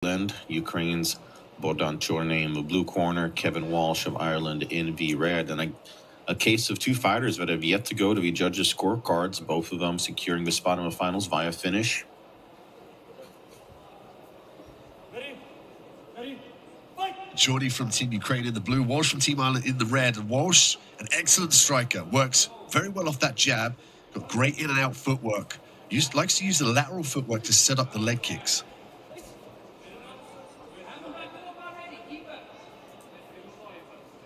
Ireland, Ukraine's Bogdan Chorney in the blue corner, Kevin Walsh of Ireland in the red. And a case of two fighters that have yet to go to the judges' scorecards, both of them securing the spot in the finals via finish. Chorney from Team Ukraine in the blue, Walsh from Team Ireland in the red. And Walsh, an excellent striker, works very well off that jab, got great in and out footwork. Likes to use the lateral footwork to set up the leg kicks.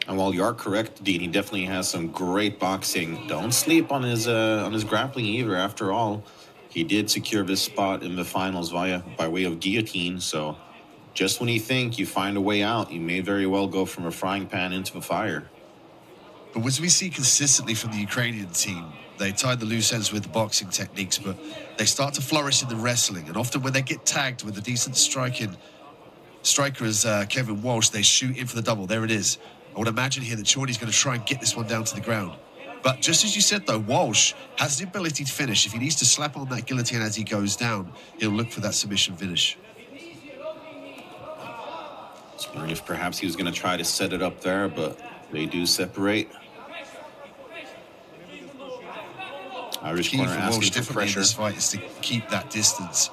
And while you are correct, Dean, he definitely has some great boxing. Don't sleep on his grappling either. After all, he did secure this spot in the finals by way of guillotine. So just when you think you find a way out, you may very well go from a frying pan into the fire. But as we see consistently from the Ukrainian team, they tied the loose ends with the boxing techniques, but they start to flourish in the wrestling. And often when they get tagged with a decent striker as Kevin Walsh, they shoot in for the double. There it is. I would imagine here that Chorney's going to try and get this one down to the ground. But just as you said, though, Walsh has the ability to finish. If he needs to slap on that guillotine as he goes down, he'll look for that submission finish. I was wondering if perhaps he was going to try to set it up there, but they do separate. Irish Key corner for asking Walsh for definitely pressure. in this fight is to keep that distance.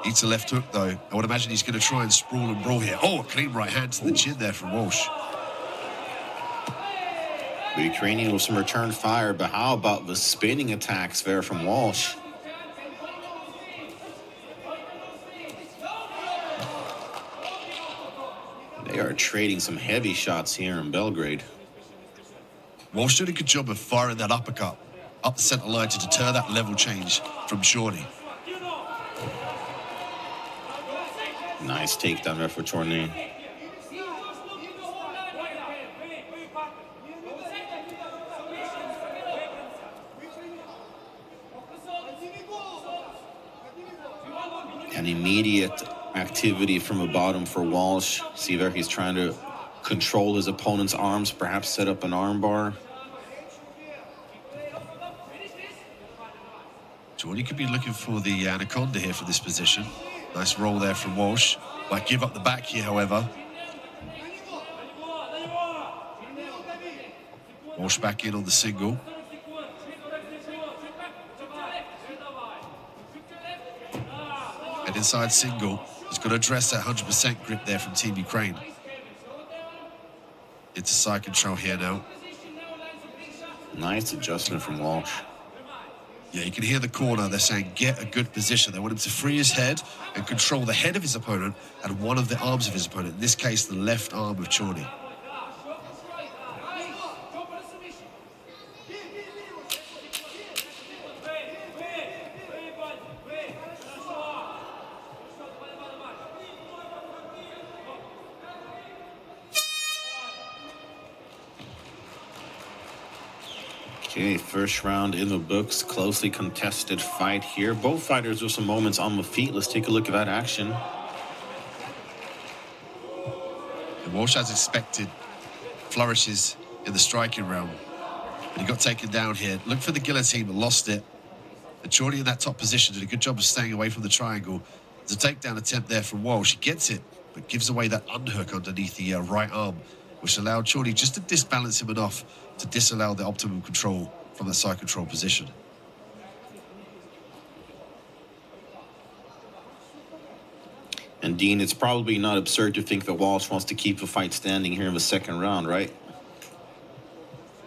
Eats a left hook, though. I would imagine he's going to try and sprawl and brawl here. Oh, a clean right hand to the chin there from Walsh. The Ukrainian with some return fire, but how about the spinning attacks there from Walsh? They are trading some heavy shots here in Belgrade. Walsh did a good job of firing that uppercut up the center line to deter that level change from Chorney. Nice takedown there for Chorney. An immediate activity from the bottom for Walsh. See there, he's trying to control his opponent's arms, perhaps set up an armbar. Chorney could be looking for the anaconda here for this position. Nice roll there from Walsh. Might give up the back here, however. Walsh back in on the single. And inside single. He's got to address that 100% grip there from Team Ukraine. Into side control here now. Nice adjustment from Walsh. Yeah, you can hear the corner. They're saying, get a good position. They want him to free his head and control the head of his opponent and one of the arms of his opponent. In this case, the left arm of Chorney. Okay, first round in the books. Closely contested fight here. Both fighters with some moments on the feet. Let's take a look at that action. And Walsh, as expected, flourishes in the striking realm. But he got taken down here. Looked for the guillotine, but lost it. And Chorney in that top position did a good job of staying away from the triangle. There's a takedown attempt there from Walsh. He gets it, but gives away that unhook underneath the right arm, which allowed Chorney just to disbalance him enough to disallow the optimum control from that side control position. And Dean, it's probably not absurd to think that Walsh wants to keep the fight standing here in the second round, right?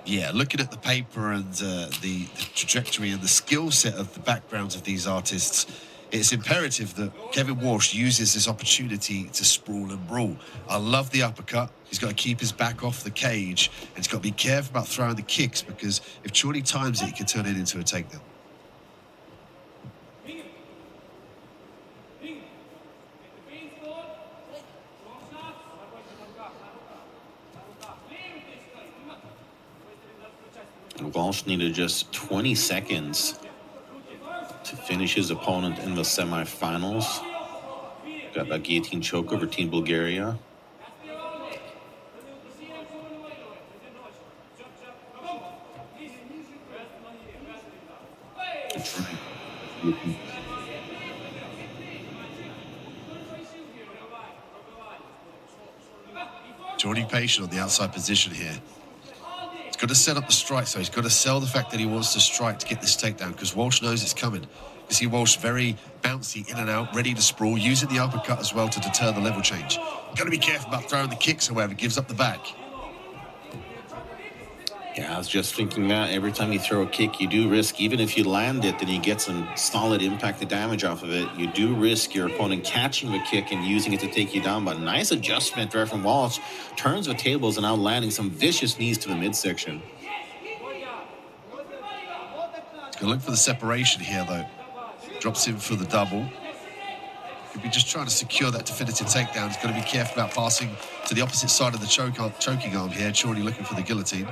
Yeah, looking at the paper and the trajectory and the skill set of the backgrounds of these artists, it's imperative that Kevin Walsh uses this opportunity to sprawl and brawl. I love the uppercut. He's got to keep his back off the cage, and he's got to be careful about throwing the kicks, because if Chorney times it, he can turn it into a takedown. And Walsh needed just 20 seconds to finish his opponent in the semifinals. Got that guillotine choke over Team Bulgaria. Chorney patient on the outside position here. He's got to set up the strike, so he's got to sell the fact that he wants to strike to get this takedown, because Walsh knows it's coming. You see Walsh very bouncy, in and out, ready to sprawl, using the uppercut as well to deter the level change. Got to be careful about throwing the kicks, however, gives up the back. Yeah, I was just thinking that every time you throw a kick, you do risk, even if you land it and you get some solid impact and damage off of it, you do risk your opponent catching the kick and using it to take you down. But nice adjustment there from Walsh. Turns the tables and now landing some vicious knees to the midsection. Gonna look for the separation here, though. Drops in for the double. Could be just trying to secure that definitive takedown. He's got to be careful about passing to the opposite side of the choking arm here. Chorney looking for the guillotine.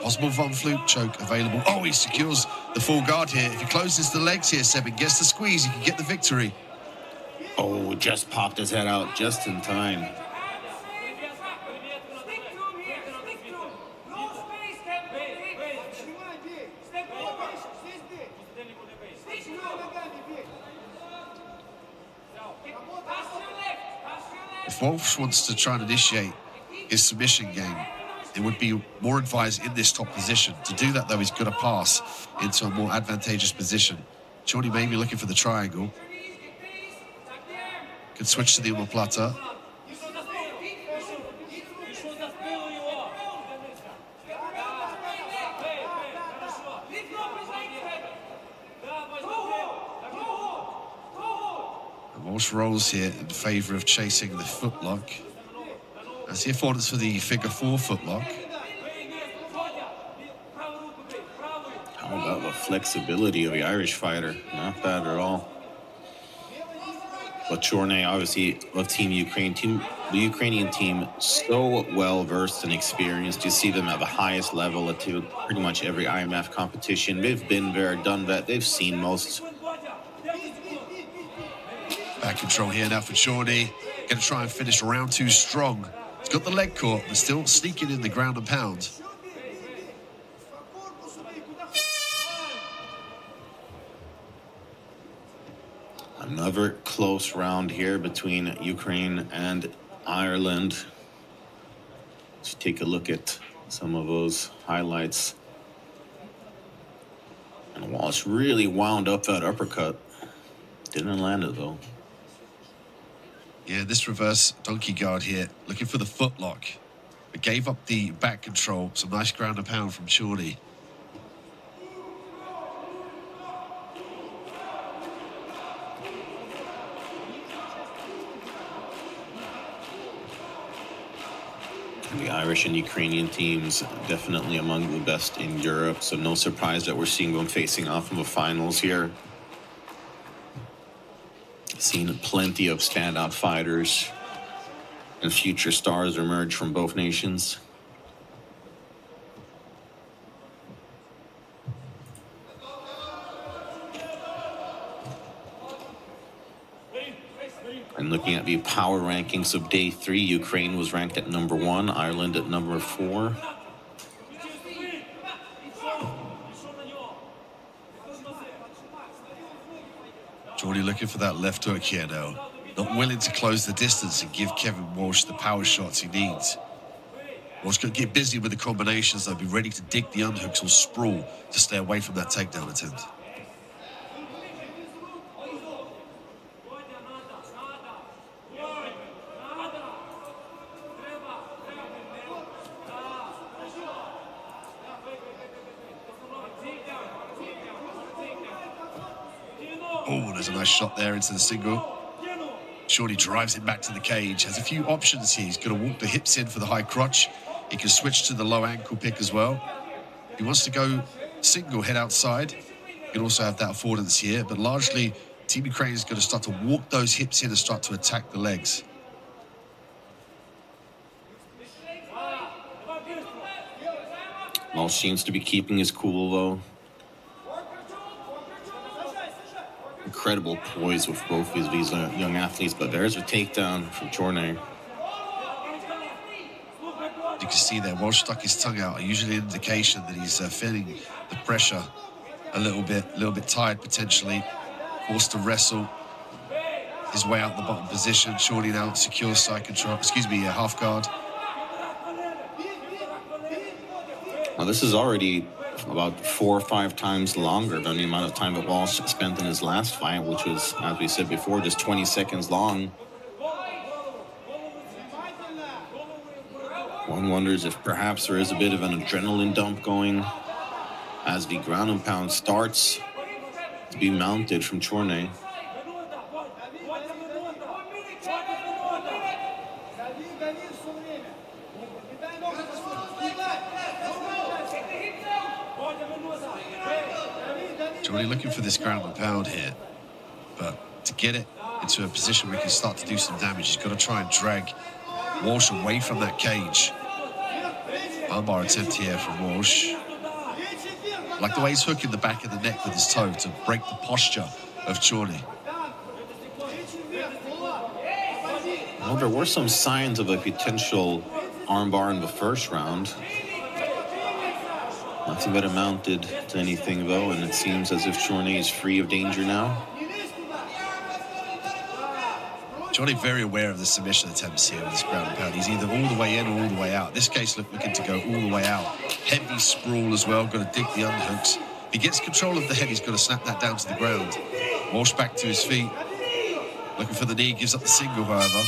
Possible Von Flute choke available. Oh, he secures the full guard here. If he closes the legs here, Seb, and gets the squeeze, he can get the victory. Oh, just popped his head out just in time. If Walsh wants to try and initiate his submission game, it would be more advised in this top position. To do that, though, he's got to pass into a more advantageous position. Chorney may be looking for the triangle. Could switch to the omoplata. And Walsh rolls here in favour of chasing the footlock. That's the affordance for the figure 4 footlock. How about the flexibility of the Irish fighter? Not bad at all. But Chorney, obviously, of Team Ukraine, the Ukrainian team, so well versed and experienced. You see them at the highest level at pretty much every IMF competition. They've been there, done that. They've seen most. Back control here now for Chorney. Going to try and finish round 2 strong. He's got the leg caught, but still sneaking in the ground and pound. Another close round here between Ukraine and Ireland. Let's take a look at some of those highlights. And Walsh really wound up that uppercut. Didn't land it, though. Yeah, this reverse donkey guard here, looking for the footlock, but gave up the back control. Some nice ground and pound from Chorney. The Irish and Ukrainian teams definitely among the best in Europe, so no surprise that we're seeing them facing off in the finals here. Seen plenty of standout fighters and future stars emerge from both nations. And looking at the power rankings of day 3, Ukraine was ranked at number 1, Ireland at number 4. Chorney looking for that left hook here now. Not willing to close the distance and give Kevin Walsh the power shots he needs. Walsh got to get busy with the combinations, though. Be ready to dig the unhooks or sprawl to stay away from that takedown attempt. Oh, there's a nice shot there into the single. Chorney drives it back to the cage. Has a few options here. He's going to walk the hips in for the high crotch. He can switch to the low ankle pick as well. He wants to go single head outside. He can also have that affordance here, but largely Team Ukraine is going to start to walk those hips in and start to attack the legs. Walsh seems to be keeping his cool, though. Incredible poise with both of these young athletes, but there's a takedown from Chorney. You can see there, Walsh stuck his tongue out, usually an indication that he's feeling the pressure a little bit tired potentially, forced to wrestle his way out the bottom position. Chorney now secures side control, half guard. Now, this is already about 4 or 5 times longer than the amount of time that Walsh spent in his last fight, which was, as we said before, just 20 seconds long. One wonders if perhaps there is a bit of an adrenaline dump going as the ground and pound starts to be mounted from Chorney. Chorney looking for this ground and pound here, but to get it into a position where he can start to do some damage, he's got to try and drag Walsh away from that cage. Armbar attempt here from Walsh. Like the way he's hooking the back of the neck with his toe to break the posture of Chorney. Well, there were some signs of a potential armbar in the first round. Nothing that amounted to anything, though, and it seems as if Chorney is free of danger now. Chorney very aware of the submission attempts here with this ground and pound. He's either all the way in or all the way out. In this case, looking to go all the way out. Heavy sprawl as well, got to dig the underhooks. If he gets control of the head, he's got to snap that down to the ground. Walsh back to his feet. Looking for the knee, gives up the single, however.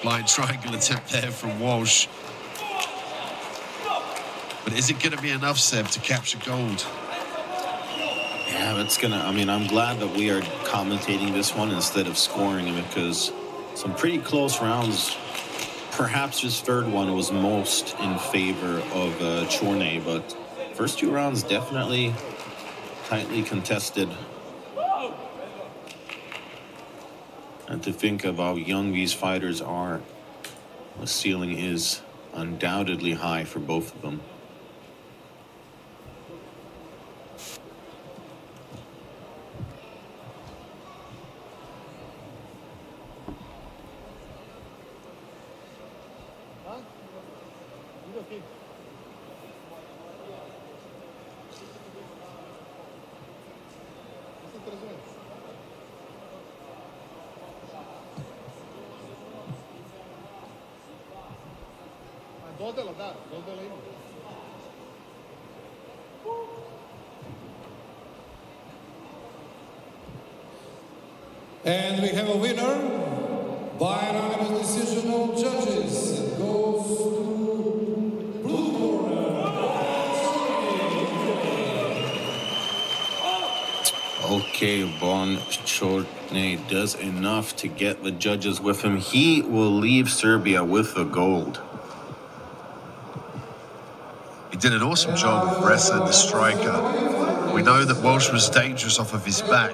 Blind triangle attempt there from Walsh. But is it going to be enough, Seb, to capture gold? Yeah, that's gonna, I mean, I'm glad that we are commentating this one instead of scoring it, because some pretty close rounds. Perhaps this third one was most in favor of Chorney, but first 2 rounds definitely tightly contested. And to think of how young these fighters are, the ceiling is undoubtedly high for both of them. And we have a winner by unanimous decision of judges. It goes to blue corner. Okay, Chorney does enough to get the judges with him. He will leave Serbia with the gold. He did an awesome job of wrestling the striker. We know that Walsh was dangerous off of his back.